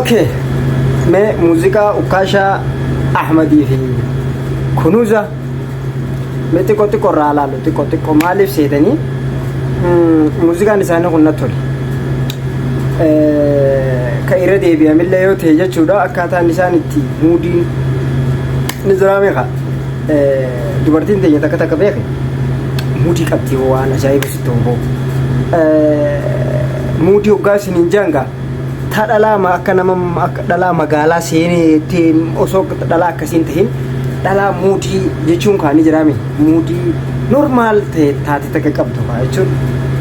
اوكي موسيقى وكاشا احمدي في كنوزة تيكو تيكو رالالو تيكو تيكو مالف سيدني موسيقى نسانه كنا تولي كايرة دي بيعمل له تيجا شودا أكاتا نسانتي مودين نزرامي خا دوبارتين تيجا تكا تكا بيخي مودي كابتي وانا جاي بسيطوبو مودي وقاسي نينجانغا تادالا ما أكنا دالا مغالا سيني تين أسوك دالا كسين تهين دالا مودي جيشون خاني جرامي مودي نورمال تاتي تكا كابتو خا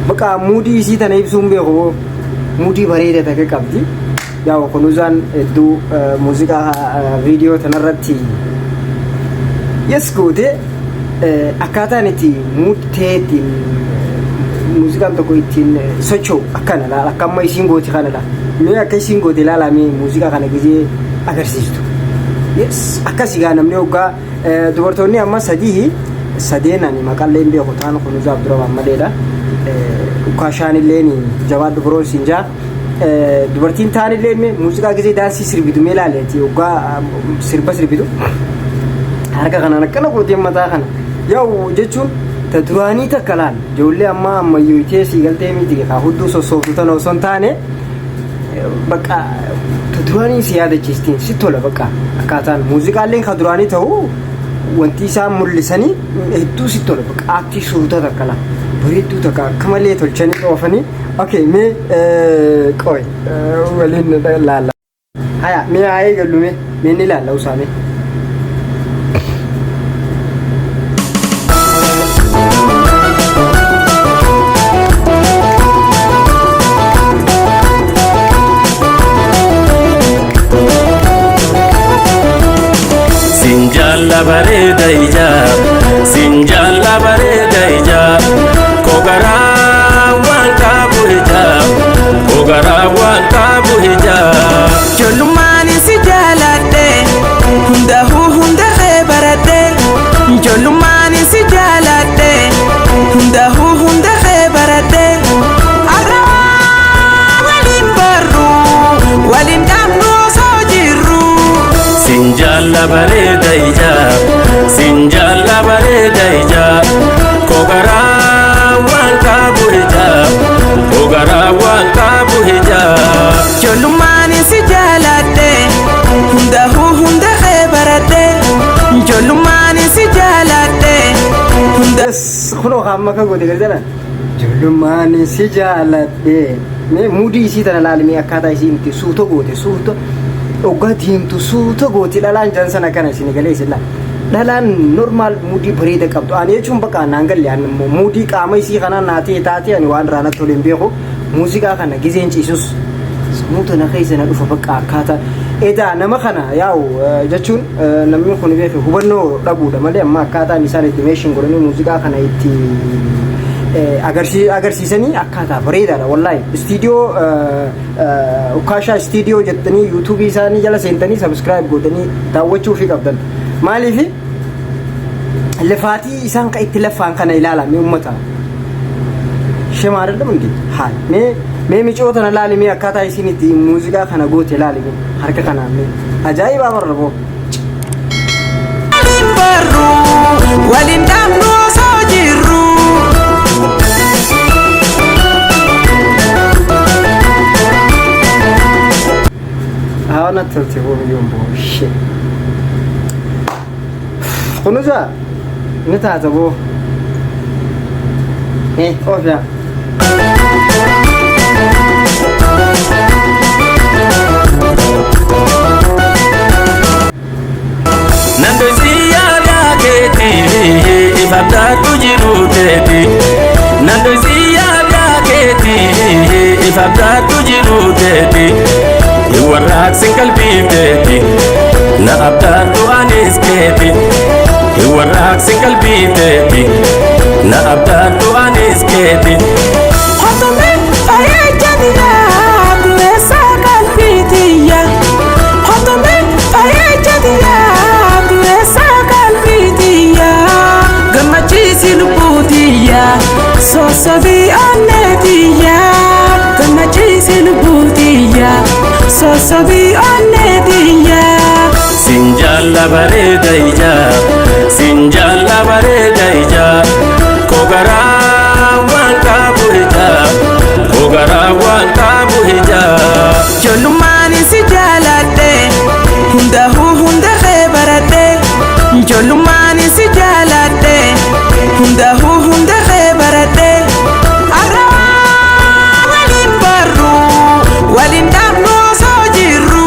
بقى مودي سيتا نيبسون بيخو مودي بريدة تكا كابتي ياو كنوزان دو موسيقى فيديو تنرتي يسكوتي أكاتا نتي مود تيتي موسيقى تكو يتين سوچو أكانا لا أكام ما يسينغوتي خانا لا مي أكا يسينغوتي لا لا مي موسيقى خانا كيجي أغرسيستو يس أكا سيغانا منيوكا دوبرتوني أما سديه سدينا ني مقالين بيخو تانو كنوزا عبدالرحمن مديدا وكاشان الليني جواد برون سنجا dubartiin taane illee muuziqaa gisee daansii sirbitu meelaaleeti ogaa sirba sirbitu harka kanaan akkana gootee mataa kana yaa'u jechuun ta duraanii takka laal ijoollee amma ammayyootee siigaltee miti haa hudduu sossooftu tan osoo hin taane bakka ta duraanii si yaadachiistiin si tola bakka akkaataan muuziqaalleen ka duraanii ta'u wanti isaan mul'isanii hedduu si tola bakka aaktii suurota takka laal bareedduu takka akka malee tolchanii dhoofanii اوكي مي قوي ولين لا لا هيا مي هاي قالوا مي لا لا وسامي سنجال بريد إيجاب سنجال بريد إيجاب كوكرا Ogarawan kabu hijab Jolumani si jalade Hunda hunda khebarade Jolumani si jalade Hunda hunda khebarade Arra walin barru walin damnu sojiru Sinjalla bareda hijab Sinjalla bareda hijab Ogarawan kabu hijab Ogarawan kabu hijab Jolumani si jalade Hunda khebarade Jolumani si jalade خلو خامة كقولي كذا جلوماني سجالة مودي سيدا لالمي أكادا يسينتي سوتو قوتي سوتو أوقاتهم تسوتو قوتي لالان جانسنا كنا سينيغالي سلا لالان نورمال مودي بريدة كابتو أنا يجون بقى نانجل يعني مودي كامي سي خنا ناتي تاتي يعني وان رانا تولين بيخو موسيقى خنا جيزين تيسوس موتو نخيزنا دوفا بقى أكادا إذا نما خنا ياو جاتشون نمي خوني بيخو هبنو رابودا مالي أما أكادا نسان إدميشن قرني موسيقى خنا يتي agarsiisanii akkaataa bareedaadha wallahi studio ukasha studio jettanii youtube isaanii jala seentanii subscribe godhanii daawwachuu fi qabdan maaliif lafaatii isaan ka itti lafaan kana ilaalame ummata shema ayyaadam ndi haa mee micoota ilaalime akkaataa isin itti muuziqaa kana goote ilaalime harka kana ajaa'iba barrabo walin damnu sojiru أنا ترتيبه اليوم بوشي خنوزا نتعتبو إيه أوفيا Nando ziyada keti ifabda tujiru keti Nando ziyada keti ifabda tujiru keti Iwarak single beat na abdar tu anis keti Iwarak single beat na abdar tu anis keti Hotome aye jadiya blesa kalbitiya Hotome aye jadiya blesa kalbitiya Gamachi silbutiya so sabi anetiya Gamachi silbutiya so sabii onneetiyya Sinjalla bareeda ija Sinjalla bareeda ija Kogaraa waan qabu ija Kogaraa waan qabu ija Ijoollummaan si jaaladhe hundahuu hunda kee baradhe Ijoollummaan si jaaladhe hundahuu hunda kee baradhe Arraa waliin barru waliin dhaabnu osoo jirru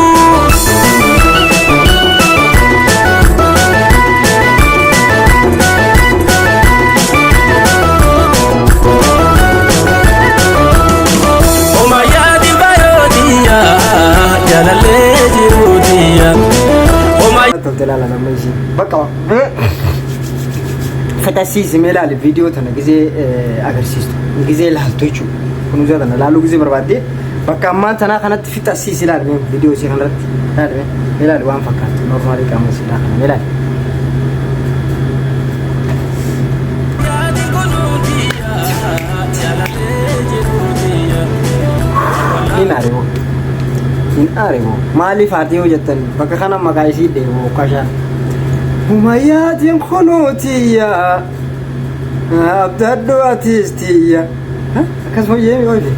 Oma yaadi bayoodiya Jalalee jiruutiya Oma تبدلها لنا ما يجي بقى فتاسيس ميلال الفيديو تنا جزء أغرسيستو جزء لهالتويتشو كنوا زادنا لالو جزء بربادي بقى ما تنا خنات في تاسيس لا المهم فيديو شيء خنات لا ميلال وان فكرت نورمالي كمان سيلا خنا ميلال yaadi gunuutiya Jalalee jiruutiya إن أريبو مالي فاتيو جتن بقى خنا مقايسي ديبو كشان هميات خنوتية أبدأ دواتيستية ها كسمو جيمي ويفي